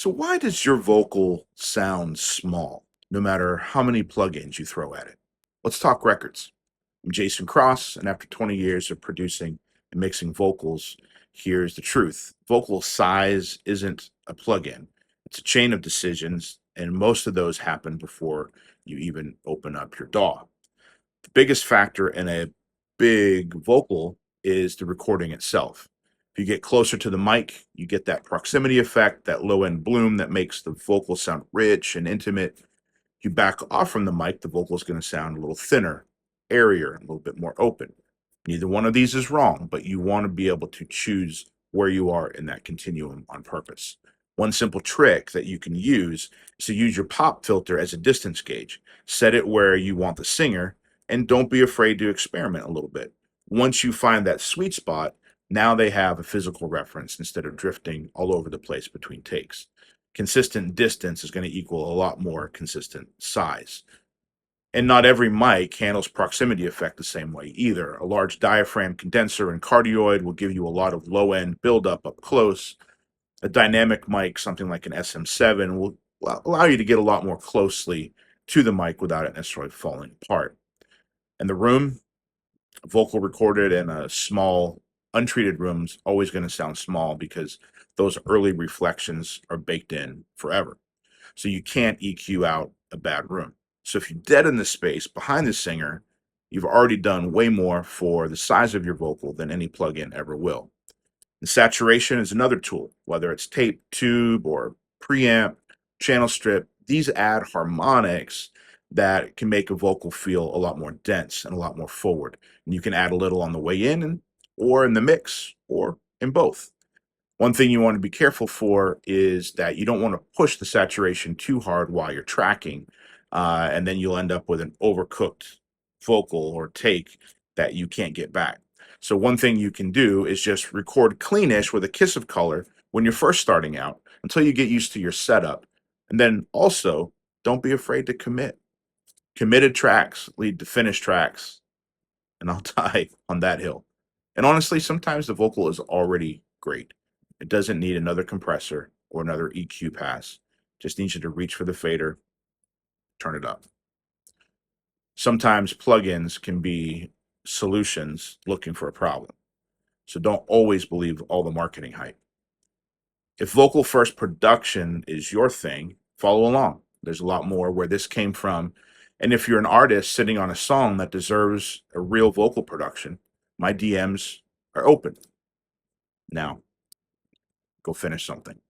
So why does your vocal sound small, no matter how many plugins you throw at it? Let's talk records. I'm Jason Cross, and after 20 years of producing and mixing vocals, here's the truth. Vocal size isn't a plugin. It's a chain of decisions, and most of those happen before you even open up your DAW. The biggest factor in a big vocal is the recording itself. If you get closer to the mic, you get that proximity effect, that low end bloom that makes the vocal sound rich and intimate. You back off from the mic, the vocal is going to sound a little thinner, airier, a little bit more open. Neither one of these is wrong, but you want to be able to choose where you are in that continuum on purpose. One simple trick that you can use is to use your pop filter as a distance gauge. Set it where you want the singer, and don't be afraid to experiment a little bit. Once you find that sweet spot, now they have a physical reference instead of drifting all over the place between takes. Consistent distance is going to equal a lot more consistent size. And not every mic handles proximity effect the same way either. A large diaphragm condenser and cardioid will give you a lot of low end buildup up close. A dynamic mic, something like an SM7, will allow you to get a lot more closely to the mic without it necessarily falling apart. And the room, vocal recorded in a small, untreated room's always going to sound small because those early reflections are baked in forever. So you can't EQ out a bad room. So if you deaden the space behind the singer, you've already done way more for the size of your vocal than any plugin ever will. And saturation is another tool, whether it's tape, tube, or preamp, channel strip. These add harmonics that can make a vocal feel a lot more dense and a lot more forward. And you can add a little on the way in, or in the mix, or in both. One thing you want to be careful for is that you don't want to push the saturation too hard while you're tracking, and then you'll end up with an overcooked vocal or take that you can't get back. So one thing you can do is just record cleanish with a kiss of color when you're first starting out until you get used to your setup. And then also, don't be afraid to commit. Committed tracks lead to finished tracks, and I'll die on that hill. And honestly, sometimes the vocal is already great. It doesn't need another compressor or another EQ pass. Just needs you to reach for the fader, turn it up. Sometimes plugins can be solutions looking for a problem. So don't always believe all the marketing hype. If vocal first production is your thing, follow along. There's a lot more where this came from. And if you're an artist sitting on a song that deserves a real vocal production, my DMs are open. Now, go finish something.